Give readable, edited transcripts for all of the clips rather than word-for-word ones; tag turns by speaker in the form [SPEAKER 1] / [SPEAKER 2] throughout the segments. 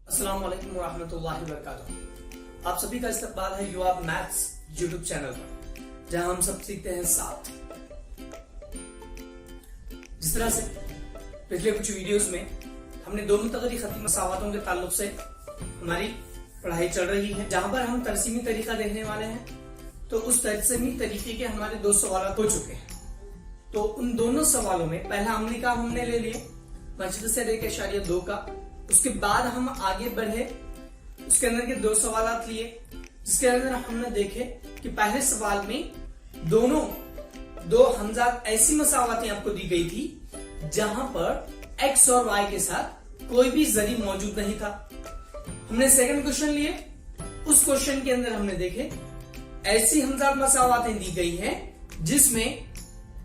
[SPEAKER 1] अस्सलाम वालेकुम वरहमतुल्लाहि वबरकातुहू। आप सभी का इस्तकबाल है युवा मैथ्स यूट्यूब चैनल पर, जहां हम सब सीखते हैं साथ। जिस तरह से पिछले कुछ वीडियोस में हमने दो मुतगरी खती मसावातों के ताल्लुक से हमारी पढ़ाई चल रही है, जहां पर हम तरसीमी तरीका देखने वाले हैं। तो उस तरसीमी तरीके के हमारे दो सवाल हो चुके हैं। तो उन दोनों सवालों में पहला हमने ले लिए मस्जिद से 1.2 का। उसके बाद हम आगे बढ़े, उसके अंदर के दो सवाल लिए, जिसके अंदर हमने देखे कि पहले सवाल में दो हमजात ऐसी मसावातें आपको दी गई थी जहां पर एक्स और वाई के साथ कोई भी जरीब मौजूद नहीं था। हमने सेकंड क्वेश्चन लिए, उस क्वेश्चन के अंदर हमने देखे ऐसी हमजात मसावातें दी गई हैं जिसमें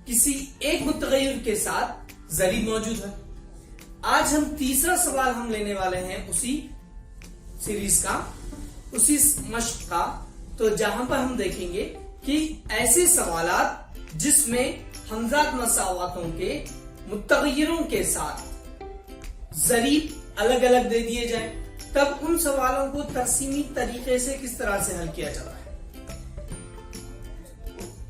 [SPEAKER 1] किसी एक मुतगय्यर के साथ जरीब मौजूद है। आज हम तीसरा सवाल हम लेने वाले हैं उसी सीरीज का, उसी मश्क का। तो जहां पर हम देखेंगे कि ऐसे सवालात जिसमें हमजात मसावातों के मुतगय्यरों के साथ जरीब अलग अलग दे दिए जाए, तब उन सवालों को तरसीमी तरीके से किस तरह से हल किया जाता है।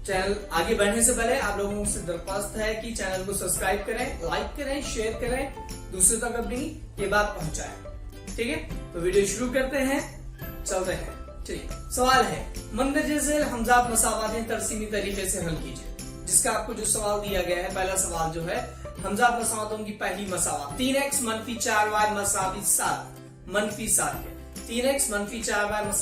[SPEAKER 1] चैनल आगे बढ़ने से पहले आप लोगों से दरख्वास्त है कि चैनल को सब्सक्राइब करें, लाइक करें, शेयर करें, दूसरे तक अपनी ये बात पहुंचाएं। ठीक है, तो वीडियो शुरू करते हैं, चलते हैं। चलिए, सवाल है मंदरजे हमजात मसावातें तरसीमी तरीके से हल कीजिए। जिसका आपको जो सवाल दिया गया है, पहला सवाल जो है हमजात मसावातों की पहली मसावात 3x - 4y = 7 के 3x - 4y =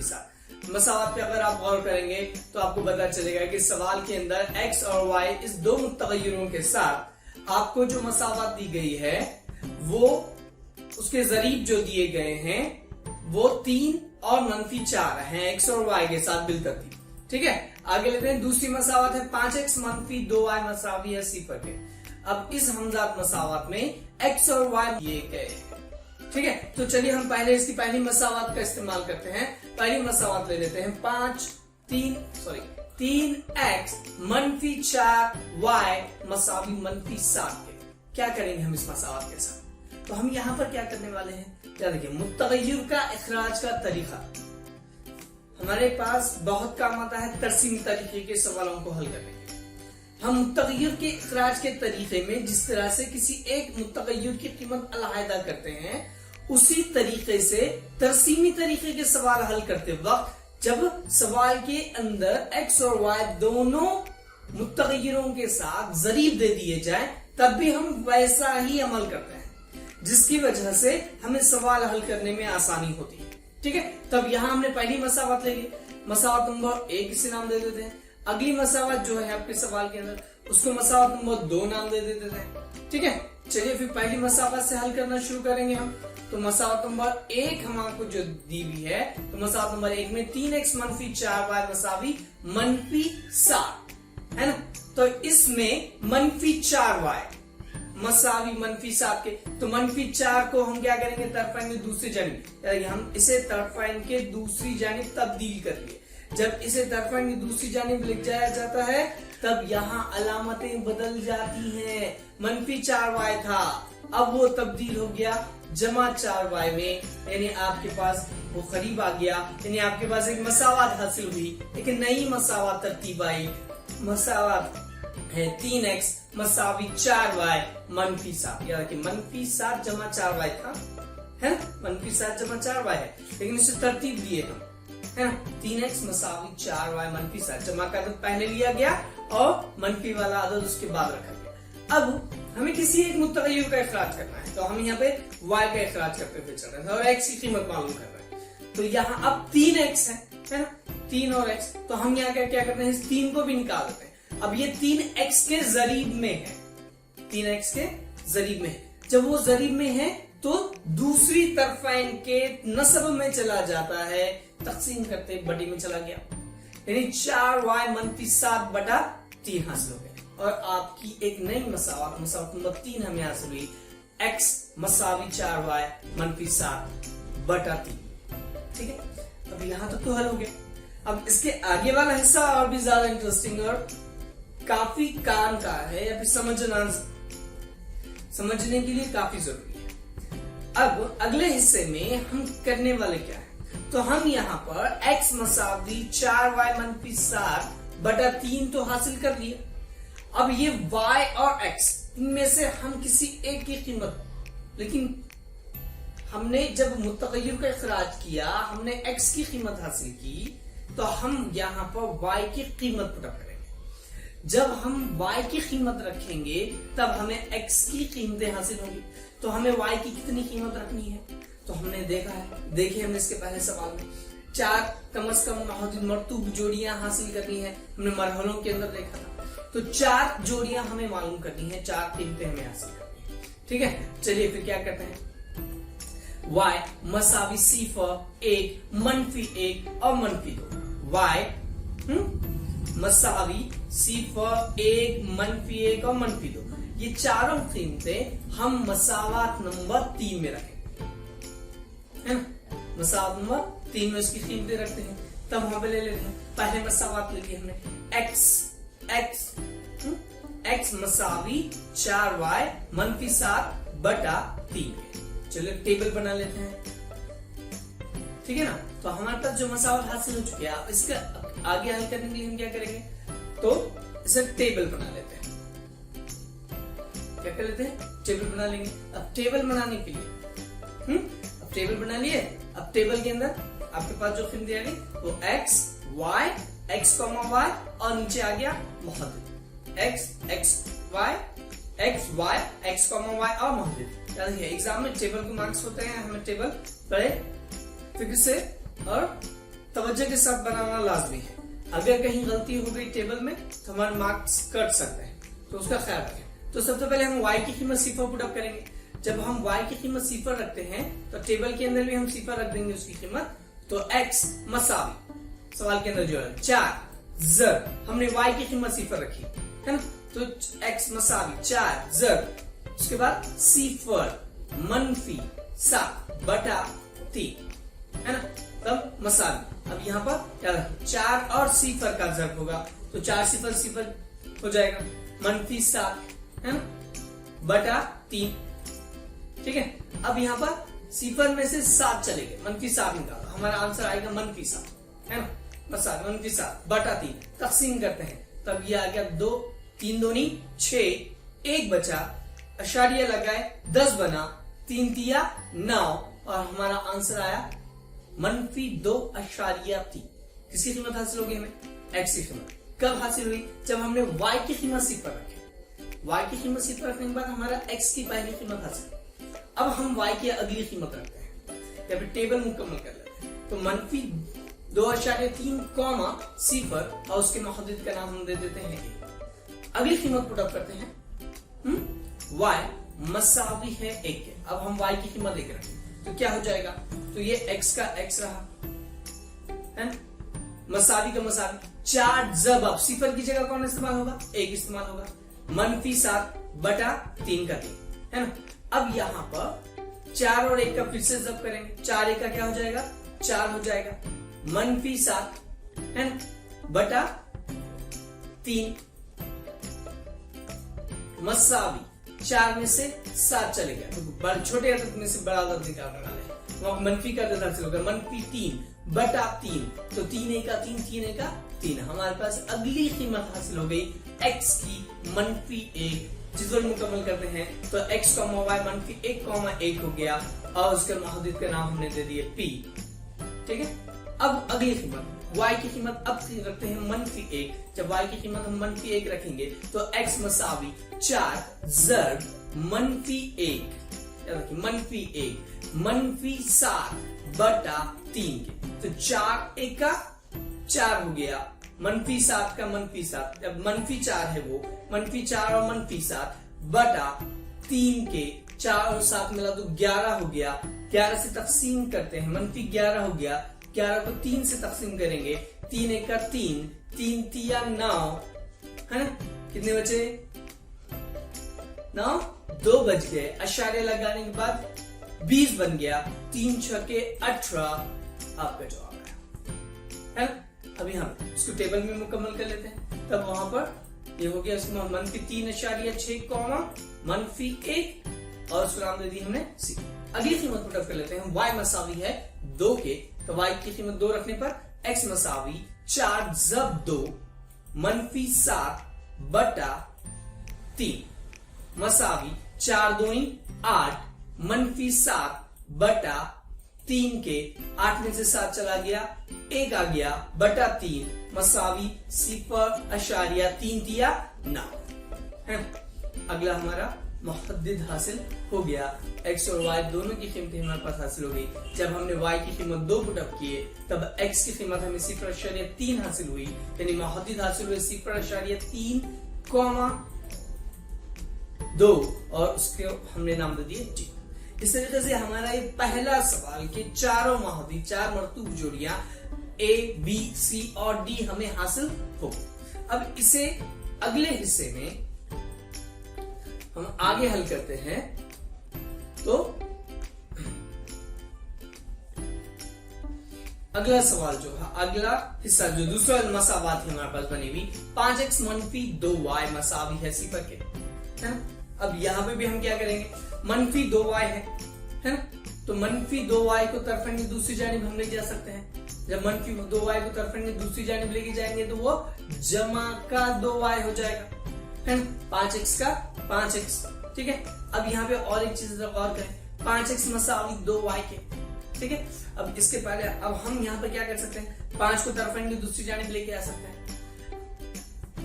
[SPEAKER 1] 7 मसावात पे अगर आप गौर करेंगे तो आपको पता चलेगा कि सवाल के अंदर x और y इस दो मुतगय्यरों के साथ आपको जो मसावात दी गई है वो उसके जरीब जो दिए गए हैं वो 3 और -4 हैं x और y के साथ बिलतरतीब। ठीक है, आगे लेते हैं। दूसरी मसावात है 5x - 2y = 0 के। अब इस हमजात मसावात में x और y दिए गए हैं। ठीक है, तो चलिए हम पहले इसकी पहली मसावात का इस्तेमाल करते हैं। पहली मसावात ले लेते हैं 3x - 4y = -7 के। क्या करेंगे हम इस मसावात के साथ? तो हम यहाँ पर क्या करने वाले हैं, क्या देखिए, मुतगय्यर का इखराज का तरीका हमारे पास बहुत काम आता है तरसीमी तरीके के सवालों को हल करने के। हम मुतगय्यर के इखराज के तरीके में जिस तरह से किसी एक मुतगय्यर की कीमत अलहदा करते हैं, उसी तरीके से तरसीमी तरीके के सवाल हल करते वक्त जब सवाल के अंदर x और y दोनों मुतगय्यरों के साथ जरीब दे दिए जाए, तब भी हम वैसा ही अमल करते हैं, जिसकी वजह से हमें सवाल हल करने में आसानी होती है। ठीक है, तब यहां हमने पहली मसावत ले ली, मसावत नंबर 1 इसे नाम दे देते हैं। अगली मसावत जो है आपके सवाल के अंदर उसको मसावत नंबर 2 नाम दे देते हैं। ठीक है, चलिए फिर पहली मसावत से हल करना शुरू करेंगे हम। तो मसावत नंबर 1 हमको जो दी हुई है, तो मसावत नंबर 1 में 3x - 4y = -7 है ना। तो इसमें -4y -7 के, तो -4 को हम क्या करेंगे, तरफाइन की दूसरी जानिब, हम इसे तरफाइन के दूसरी जानिब तब्दील कर लिए। जब इसे तरफाइन की दूसरी जानिब लिख जाया जाता है तब यहाँ अलामतें बदल जाती हैं। -4y था, अब वो तब्दील हो गया +4y में, यानी आपके पास वो करीब आ गया, यानी आपके पास एक मसावात हासिल हुई, एक नई मसावात तरतीब आई। मसावात है 3x - 4y -7, यानी कि -7 + 4y था, है ना, -7 + 4y है, लेकिन इसे तरतीब दिए हम, है ना। 3x - 4y -7 जमा का अदद पहले लिया गया और मनफी वाला अदद उसके बाद रखा गया। अब हमें किसी एक मुतगय्यर का इखराज करना है, तो हम यहाँ पे y का इखराज करते हुए चल रहे हैं और x की कीमत मालूम कर रहे हैं। तो यहाँ अब 3x है ना, 3 और x, तो हम यहाँ क्या करते हैं, इस 3 को भी निकाल देते हैं। अब ये 3x के जरीब में है, 3x के जरीब में है। जब वो जरीब में है तो दूसरी तरफाइन के नस्ब में चला जाता है, तकसीम करते बड़ी में चला गया, यानी 4y -7/3 हासिल हो गया। और आपकी एक नई मसावत नंबर 3 हमें हासिल हुई, x = 4y -7/3। ठीक है, अब यहां तक तो हल हो गया। अब इसके आगे वाला हिस्सा और भी ज्यादा इंटरेस्टिंग और काफी काम का है, या फिर समझने के लिए काफी जरूरी है। अब अगले हिस्से में हम करने वाले क्या है, तो हम यहाँ पर x मसावी 4y - 7 बटा 3 तो हासिल कर लिए। अब ये y और x इनमें से हम किसी एक की कीमत, लेकिन हमने जब मुतगय्यर का इखराज किया, हमने x की कीमत हासिल की, तो हम यहाँ पर y की कीमत पुट अप करेंगे। जब हम y की कीमत रखेंगे तब हमें x की कीमतें हासिल होंगी। तो हमें y की कितनी कीमत रखनी है, तो हमने देखा है, देखिए हमने इसके पहले सवाल में 4 कम से कम मरतूब जोड़ियां हासिल करनी है, हमने मरहलों के अंदर देखा था। तो 4 जोड़ियां हमें मालूम करनी है, 4 कीमतें हमें हासिल करनी है। ठीक है, चलिए फिर क्या करते हैं, y मसावी सिफर 1 -1 और -2। y मसावी सिफर 1 -1 और -2, ये चारों कीमतें हम मसावात नंबर 3 में रखेंगे, है ना। मसावात नंबर 3 में इसकी कीमतें रखते हैं। तब वहां पे ले लेते हैं, पहले मसावात ले लिए हमने x मसावी 4y - 7 बटा 3। चलिए टेबल बना लेते हैं, ठीक है ना। तो हमारे पास जो मसावत हासिल हो चुके हैं, इसका आगे हल करने के लिए हम क्या करेंगे, तो इसे टेबल बना लेते हैं। क्या कर लेते हैं, टेबल बना लेंगे। अब टेबल बनाने के लिए अब टेबल बना लिए। अब टेबल के अंदर आपके पास जो कीमतें आ गई वो x y और नीचे आ गया मुहद्दिद x y और मुहद्दिद। याद रखिए एग्जाम में टेबल के मार्क्स होते हैं, हमें टेबल बड़े फिक्र से और तवज्जो के साथ बनाना लाजमी है। अगर कहीं गलती हो गई टेबल में तो हमारे मार्क्स कट सकते हैं, तो उसका ख्याल रखें। तो सबसे पहले हम y की कीमत सिफर पुट अप करेंगे। जब हम y की कीमत सिफर रखते हैं तो टेबल के अंदर भी हम सिफर रख देंगे उसकी कीमत। तो x मसावी सवाल के अंदर जो है 4 ज़र, हमने y की कीमत सिफर रखी है ना, तो x मसावी 4 ज़र, उसके बाद सिफर -7 बटा 3, है ना, तब मसावी। अब यहाँ पर क्या 4 और सिफर का ज़र होगा, तो 4 सिफर सिफर हो जाएगा -7, है ना, बटा 3। ठीक है, अब यहाँ पर सिफर में से 7 चलेंगे, -7 निकालो, हमारा आंसर आएगा -7, है ना, मसावी -7 बटा 3। तकसीम करते हैं, तब ये आ गया 2, 3 दूनी 6, 1 बचा, अशारिया लगाए 10 बना, 3 तिया 9 और हमारा आंसर आया -2.3। किसकी कीमत हासिल होगी हमें, x की कीमत। कब हासिल हुई, जब हमने y की कीमत सिफर रखी। y की कीमत सिफर रखने के बाद हमारा x की पहली कीमत हासिल। अब हम y की अगली कीमत रखते हैं, या फिर टेबल मुकम्मल कर लेते हैं। तो -2.3 कॉमा सिफर और उसके मुहद्दिद का नाम हम दे देते हैं a। अगली कीमत पुट अप करते हैं, y मसावी है 1 के। अब हम y की कीमत 1 रखें तो क्या हो जाएगा, तो ये x का x रहा, है ना, मसावी का मसावी। 4 जब अब सिफर की जगह कौन इस्तेमाल होगा, 1 इस्तेमाल होगा, -7 बटा 3 का 3, है ना। अब यहाँ पर 4 और 1 का फिर से जब करेंगे, 4 1 का क्या हो जाएगा, 4 हो जाएगा, -7, है ना, बटा 3, मसावी 4 में से 7 चले गया, तो छोटे अदद में से बड़ा अदद निकालने वाले हैं, मनफी का अदद हासिल होगा, -3 बटा 3, तो 3 1 का 3, 3 1 का 3। हमारे पास अगली कीमत हासिल हो गई x की -1। जिसको मुकम्मल करते हैं तो x, y -1, 1 हो गया और उसके मुहद्दिद का नाम हमने दे दिया p। ठीक है, अब अगली कीमत y की कीमत अब रखते हैं -1। जब y की कीमत हम -1 रखेंगे तो x मसावी 4 ज़र -1, -7 बटा 3 के। तो 4 1 का 4 हो गया, -7 का -7, जब -4 है वो -4 और -7 बटा 3 के। 4 और 7 मिला तो 11 हो गया, 11 से तकसीम करते हैं, -11 हो गया, 11 को 3 से तकसीम करेंगे, 3 1 का 3, 3 तिया 9, है ना, कितने बचे 9, 2 बच गए, अशारे लगाने के बाद 20 बन गया, 3 6 18 आपका जवाब है ना। अभी हम इसको टेबल में मुकम्मल कर लेते हैं, तब वहां पर ये हो गया इसमें -3.6 कॉमा -1 और उसको नाम दे दी हमने सी। अगली कीमत पुटअप कर लेते हैं। y मसावी है 2 के, तो y की कीमत 2 रखने पर x मसावी 4 जब 2 मनफी 7 बटा 3 मसावी 4 2 8 मनफी 7 बटा 3 के 8 में से 7 चला गया, 1 आ गया बटा 3 मसावी 0.3 दिया ना है। अगला हमारा मुहद्दिद हासिल हो गया। x और y दोनों की कीमतें हमारे पास हासिल हो गई। जब हमने y की कीमत 2 पुटअप किए तब x की कीमत हमें 0.3 हासिल हुई, यानी मुहद्दिद हासिल हुए 0.3, 2 और उसके हमने नाम दे दिए t। इस तरीके से हमारा ये पहला सवाल के चारों मुहद्दिद 4 मरतूब जोड़ियां A, B, C और D हमें हासिल हो। अब इसे अगले हिस्से में हम आगे हल करते हैं। तो अगला सवाल जो है, अगला हिस्सा जो दूसरा मसावात है हमारे पास बनी हुई 5x मनफी 2y मसावी है 0 के, है ना। अब यहां पे भी हम क्या करेंगे, मनफी 2y है ना, तो मनफी 2y को तरफें की दूसरी जानिब हम ले जा सकते हैं। जब मनफी 2y को तरफें की दूसरी जानिब लेके जाएंगे तो वो जमा का 2y हो जाएगा, है ना, 5x का 5x। ठीक है, अब यहाँ पे और एक चीज गौर करें, 5x मसावी 2y के, ठीक है। अब इसके पहले अब हम यहाँ पे क्या कर सकते हैं, 5 को तरफें की दूसरी जानिब लेके आ सकते हैं।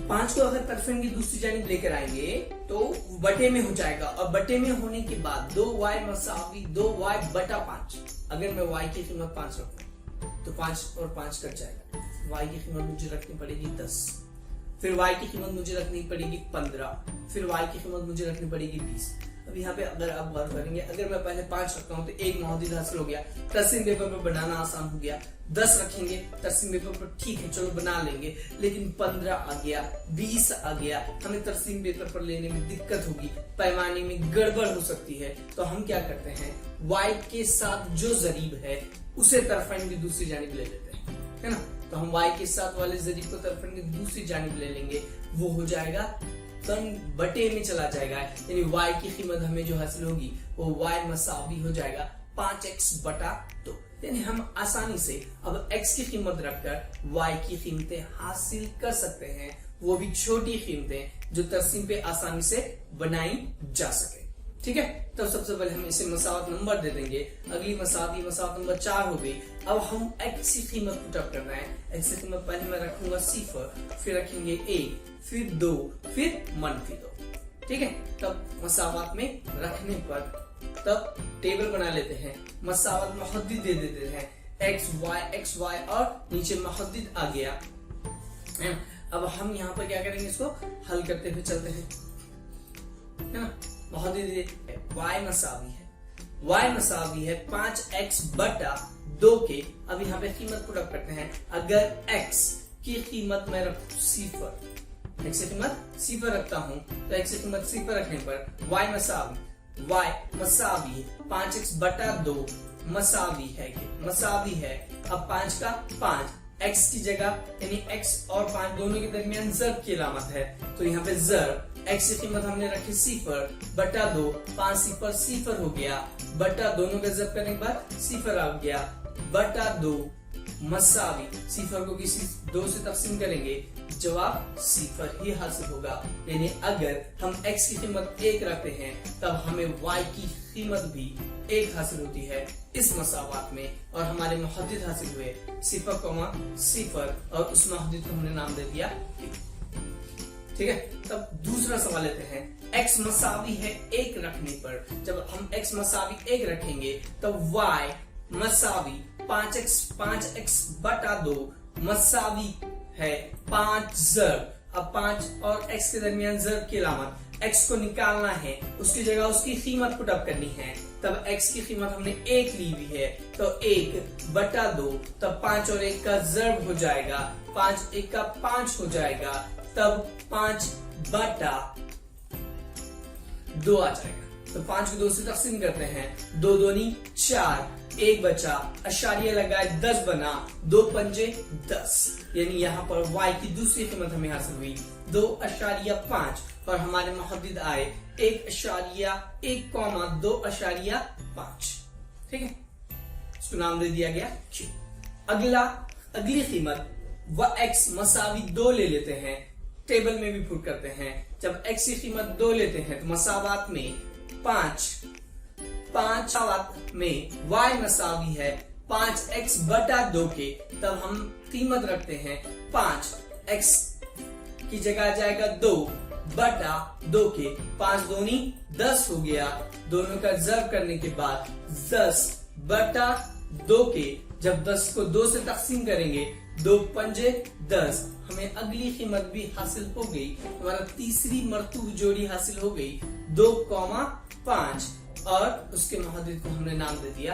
[SPEAKER 1] 5 को अगर तरफें की दूसरी जानिब लेकर आएंगे तो बटे में हो जाएगा, और बटे में होने के बाद 2y मसावी 2y बटा 5। अगर मैं y की कीमत 5 रखूं तो 5 और 5 कट जाएगा, y की कीमत मुझे रखनी पड़ेगी 10, फिर y की कीमत मुझे रखनी पड़ेगी 15, फिर y की कीमत मुझे रखनी पड़ेगी 20। अब यहाँ पे अगर आप गौर करेंगे, अगर मैं पहले 5 रखता हूँ तो एक मुहद्दिद हासिल हो गया, तरसीम पेपर पर बनाना आसान हो गया। 10 रखेंगे तरसीम पेपर पर, ठीक है चलो बना लेंगे, लेकिन 15 आ गया, 20 आ गया, हमें तरसीम पेपर पर लेने में दिक्कत होगी, पैमाने में गड़बड़ हो सकती है। तो हम क्या करते हैं, y के साथ जो जरीब है उसे तरफें की दूसरी जानिब ले लेते हैं, है ना। तो हम y के साथ वाले जरीब को तरफें की दूसरी जानिब ले लेंगे, वो हो जाएगा तन बटे में चला जाएगा, यानी y की कीमत हमें जो हासिल होगी वो y मसावी हो जाएगा 5x बटा 2। यानी हम आसानी से अब x की कीमत रखकर y की कीमतें हासिल कर सकते हैं, वो भी छोटी कीमतें जो तरसीम पे आसानी से बनाई जा सके। ठीक है, तो सबसे पहले हम इसे मसावत नंबर दे देंगे। अगली मसावत नंबर 4 हो गई। अब हम x की कीमत पुटअप करना है। x की कीमत पहले मैं रखूंगा 0, फिर रखेंगे 1, फिर 2, फिर मनफी 2। ठीक है, तब मसावत में रखने पर तब टेबल बना लेते हैं, मसावत मुहद्दिद दे देते हैं, x y और नीचे मुहद्दिद आ गया। अब हम यहाँ पर क्या करेंगे, इसको हल करते हुए चलते हैं, है ना। मुहद्दिद y मसावी है 5x बटा 2 के। अब यहाँ पे कीमत पुटअप करते हैं। अगर x की कीमत मैं रखूं 0, x की कीमत 0 रखता हूं तो x की कीमत 0 रखने पर y मसावी 5x बटा 2 मसावी है अब 5 का 5, x की जगह यानी x और 5 दोनों के दरमियान ज़र्ब की अलामत है, तो यहाँ पे ज़र्ब x की कीमत हमने रखी 0 बटा 2, 5 0 हो गया, बटा दोनों का ज़र्ब करने के बाद 0 आ गया, बटा 2 मसावी 0 को किसी 2 से तकसीम करेंगे, जवाब 0 ही हासिल होगा। यानी अगर हम x की कीमत 1 रखते हैं तब हमें y की कीमत भी 1 हासिल होती है इस मसावात में, और हमारे मुहद्दिद हासिल हुए 0,0 और उस मुहद्दिद को हमने नाम दे दिया। ठीक है, तब दूसरा सवाल लेते हैं। x मसावी है 1 रखने पर, जब हम x मसावी 1 रखेंगे तब y मसावी 5x बटा 2 मसावी है 5 ज़र्ब। अब 5 और x के दरमियान ज़र्ब की अलामत, x को निकालना है, उसकी जगह उसकी कीमत पुटअप करनी है। तब x की कीमत हमने 1 ली हुई है, तो 1 बटा 2, तब 5 और 1 का ज़र्ब हो जाएगा, 5 1 का 5 हो जाएगा, तब 5 बटा 2 आ जाएगा। तो 5 को 2 से तकसीम करते हैं, 2 दूनी 4, एक बचा, अशारिया लगाए 10 बना, 2 पंजे 10, यानी यहाँ पर y की दूसरी कीमत हमें हासिल हुई 2.5 और हमारे मुहद्दिद आए 1.1,2.5। ठीक है, इसको नाम दे दिया गया q। अगली कीमत व x मसावी 2 ले लेते हैं, टेबल में भी पुट करते हैं। जब x की कीमत 2 लेते हैं तो मसावात में 5 में y मसावी है 5x/2 के, तब हम कीमत रखते हैं 5x की जगह आ जाएगा 2/2 के, 5 दूनी 10 हो गया। दोनों का ज़र्ब करने के बाद 10/2 के, जब 10 को 2 से तकसीम करेंगे 2 पंजे 10, हमें अगली कीमत भी हासिल हो गई, हमारा तीसरी मरतूब जोड़ी हासिल हो गई 2,5 और उसके मुहद्दिद को हमने नाम दे दिया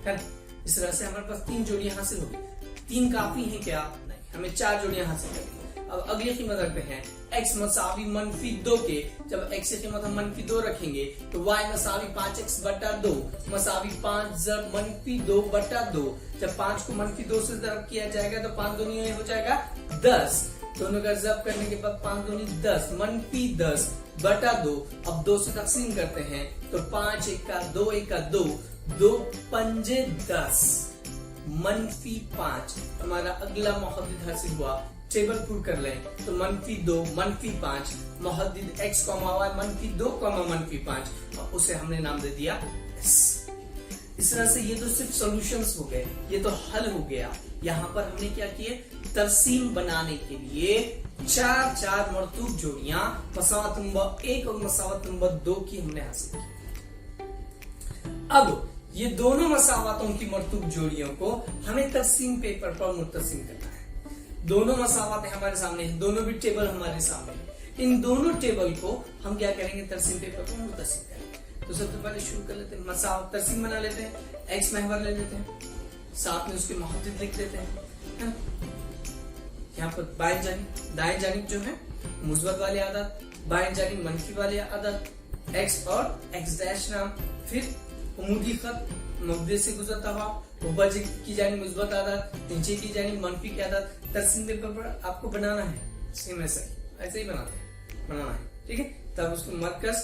[SPEAKER 1] r। इस तरह से हमारे पास 3 जोड़ियां हासिल हो गई। 3 काफी है क्या? नहीं, हमें 4 जोड़ियां हासिल करनी। अब अगली कीमत रखते हैं x मसावी -2 के। जब x की कीमत हम -2 रखेंगे तो y मसावी 5x/2 मसावी 5/-2/2। जब 5 को -2 से ज़र्ब किया जाएगा तो 5 दूनी हो जाएगा 10, दोनों का ज़र्ब करने के बाद 5 दूनी 10, -10/2। अब 2 से तकसीम करते हैं तो 5 1 का 2 1 का 2, 2 पंजे 10, -5। हमारा अगला मुहद्दिद हासिल हुआ, टेबल पुट कर लें तो -2 -5 मुहद्दिद x, y -2, -5 और उसे हमने नाम दे दिया s। इस तरह से ये तो सिर्फ सॉल्यूशंस हो गए, ये तो हल हो गया। यहाँ पर हमने क्या किए, तरसीम बनाने के लिए 4 मरतूब जोड़ियां मसावत नंबर 1 और मसावत नंबर 2 की हमने हासिल की। अब ये दोनों मसावतों की मरतूब जोड़ियों को हमें तरसीम पेपर पर मुतसिम करना है। दोनों मसावतें हमारे सामने हैं, दोनों भी टेबल हमारे सामने हैं। इन दोनों टेबल को हम क्या करेंगे, तरसीम पेपर पर मुतसिम करेंगे। तो सबसे पहले शुरू कर लेते हैं, मसावत तरसीम बना लेते हैं। x महवर ले लेते हैं, साथ में उसके मुहद्दिद लिख देते हैं। यहाँ पर दाएं जानिब जो है मुस्बत वाले आदत, बाएं जानिब मनफी वाले आदत, x और x डैश नाम, फिर उमूदी खत मुब्दे से गुजरता हुआ, ऊपर की जानिब मुस्बत आदत, नीचे की जानिब मनफी की आदत। तरसीम पेपर पर आपको बनाना है, सेम ऐसे ही बनाना है। ठीक है, तब उसको मरकज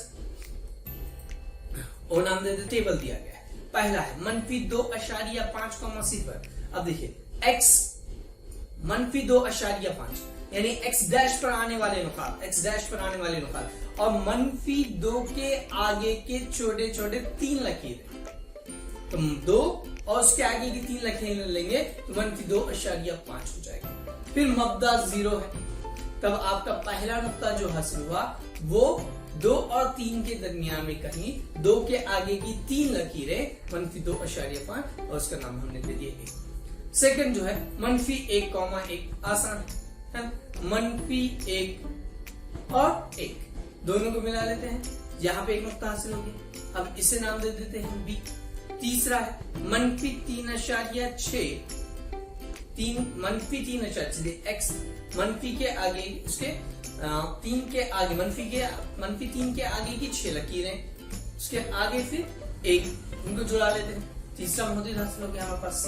[SPEAKER 1] और नाम दे दे, टेबल दिया गया है। पहला है -2.5,0। अब देखिए x -2.5 यानी x डैश पर आने वाले नुकात, और -2 के आगे के छोटे छोटे 3 लकीरें, तो 2 और उसके आगे की 3 लकीरें लेंगे तो -2.5 हो जाएगा। फिर मब्दा 0 है, तब आपका पहला नुक्ता जो हासिल हुआ वो 2 और 3 के दरमियान में कहीं 2 के आगे की 3 लकीरें -2.5 और उसका नाम हमने दे दिया 1। सेकंड जो है -1,1 आसान है, -1 और 1 दोनों को मिला लेते हैं, यहाँ पे एक नुक्ता हासिल हो गया। अब इसे नाम दे देते हैं b। तीसरा है -3.6, -3.6 x मनफी के आगे उसके 3 के आगे मनफी 3 के आगे की 6 लकीरें, उसके आगे फिर 1, उनको जुड़ा लेते हैं। तीसरा मुहद्दिद हासिल हो गया हमारे पास c।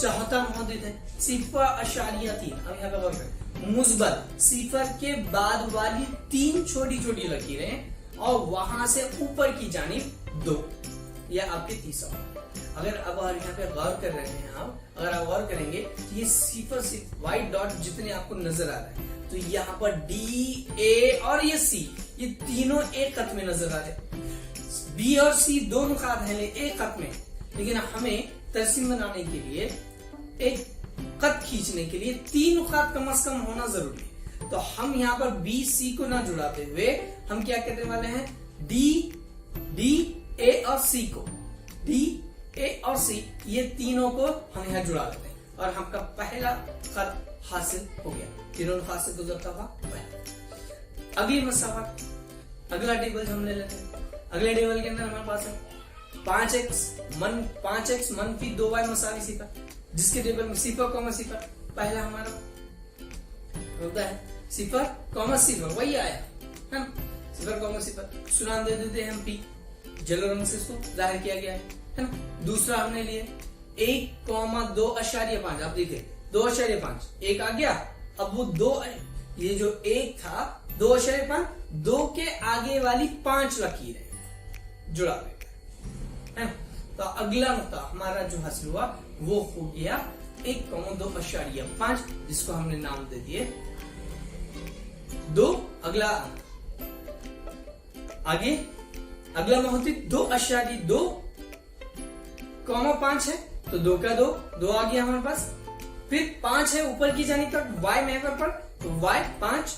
[SPEAKER 1] चौथा मुहद्दिद है 0.3। अब यहाँ पे वर्ग है मुस्बत 0 के बाद वाली 3 छोटी छोटी लकीरें और वहां से ऊपर की जानिब 2, यह आपके तीसरा। अगर अब यहाँ पे गौर कर रहे हैं आप, अगर आप गौर करेंगे तो ये 0 व्हाइट डॉट जितने आपको नजर आ रहे हैं, तो यहाँ पर D, A और ये C, ये तीनों एक खत में नजर आ रहे हैं। B और C दो नुकात हैं एक खत में, लेकिन हमें तरसीम बनाने के लिए एक खत खींचने के लिए 3 नुकात कम से कम होना जरूरी है। तो हम यहाँ पर B, C को ना जुड़ाते हुए हम क्या करने वाले हैं, D, A और C को, D, A और C ये तीनों को हम यहाँ जुड़ा लेते हैं और हमका पहला खत हासिल हो गया। तीनों नुकात से गुजरता हुआ अगली मसावत, अगला टेबल हम ले लेते हैं। अगले टेबल के अंदर हमारे पास है 5x -2y मसावी 0, जिसके टेबल में 0,0 पहला हमारा होता है 0,0, वही आया हम 0,0 सुनाम दे देते हैं हम p, जलो रंग से इसको जाहिर किया गया है। है ना। दूसरा हमने लिए 1,2.5, आप देखिए 2.5 एक आ गया। अब वो दो, ये जो एक था 2.5, 2 के आगे वाली 5 लकीरें जुड़ा देते हैं। तो अगला नुकता हमारा जो हासिल हुआ वो हो गया 1,2.5, जिसको हमने नाम दे दिए 2। अगला आगे अगला में होती 2.2,5 है, तो 2 का 2 आ गया हमारे पास। फिर 5 है ऊपर की जाने तक y महवर पर, तो y 5,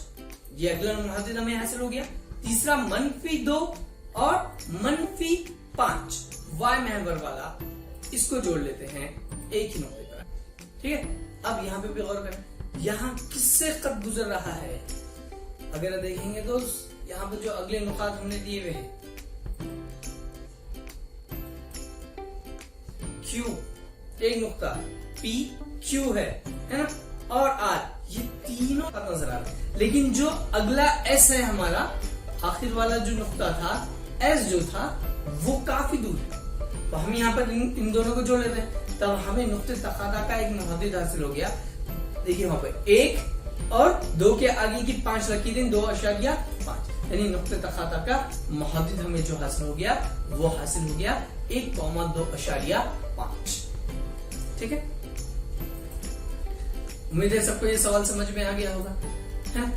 [SPEAKER 1] ये अगला मुहादिद हमें हासिल हो गया। तीसरा -2 और -5 y महवर वाला, इसको जोड़ लेते हैं एक ही नुकते पर। ठीक है, अब यहां पे भी गौर करें, यहां किससे कद गुजर रहा है। अगर देखेंगे तो यहां पर जो अगले नुकात हमने दिए हुए हैं, Q एक नुक्ता, P Q है ना, और R, ये तीनों का नजर आ रहा है। लेकिन जो अगला S है हमारा, आखिर वाला जो नुक्ता था S जो था वो काफी दूर है, तो हम यहाँ पर इन दोनों को जोड़ लेते हैं, तब हमें नुक्ते तकादा का एक मुहद्दिद हासिल हो गया। देखिए वहां पर 1 और 2 के आगे की 5 लकीरें 2.5, यानी नुक्ते तकादा का मुहद्दिद हमें जो हासिल हो गया वो हासिल हो गया 1,2.5। ठीक है, उम्मीद है सबको ये सवाल समझ में आ गया होगा, है ना।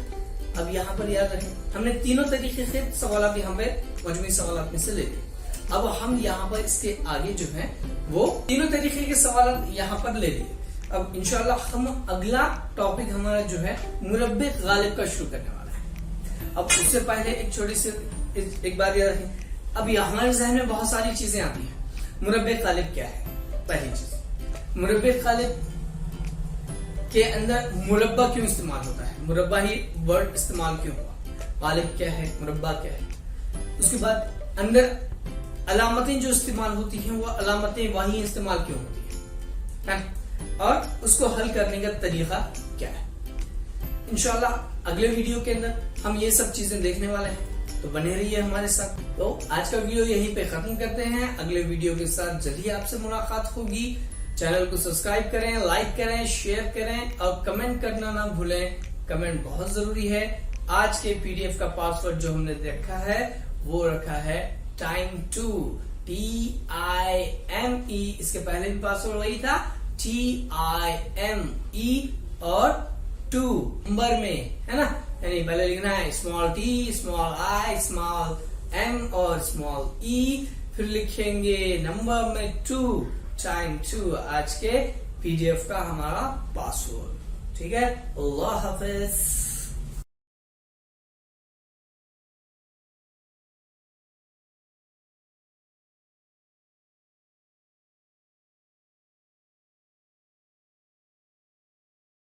[SPEAKER 1] अब यहाँ पर याद रखें, हमने तीनों तरीके से सवाल यहाँ पे मजमूई सवाल में से ले लिए। अब हम यहाँ पर इसके आगे जो है वो तीनों तरीके के सवाल यहाँ पर ले लिए। अब इंशाल्लाह हम अगला टॉपिक हमारा जो है मुरब्बे गालिब का शुरू करने वाला है। अब उससे पहले एक छोटी सी एक बात याद रखें, अब हमारे जहन में बहुत सारी चीजें आती हैं। मुरब्बे गालिब क्या है? पहली चीज, मुरब्बे गालिब के अंदर मुरब्बा क्यों इस्तेमाल होता है, मुरब्बा ही वर्ड इस्तेमाल क्यों हुआ, गालिब क्या है, मुरब्बा क्या है। उसके बाद अंदर अलामतें जो इस्तेमाल होती हैं वो अलामतें वही इस्तेमाल क्यों होती है, और उसको हल करने का तरीका क्या है। इंशाल्लाह अगले वीडियो के अंदर हम ये सब चीजें देखने वाले हैं, तो बने रहिए हमारे साथ। तो आज का वीडियो यहीं पे खत्म करते हैं, अगले वीडियो के साथ जल्दी आपसे मुलाकात होगी। चैनल को सब्सक्राइब करें, लाइक करें, शेयर करें और कमेंट करना ना भूलें, कमेंट बहुत जरूरी है। आज के पीडीएफ का पासवर्ड जो हमने देखा है वो रखा है time2, TIME। इसके पहले भी पासवर्ड वही था, TIME और 2 नंबर में, है ना, यानी पहले लिखना है small t, small i, small m और स्मॉल e, फिर लिखेंगे नंबर में 2, time2, आज के पीडीएफ का हमारा पासवर्ड। ठीक है, अल्लाह हाफिज।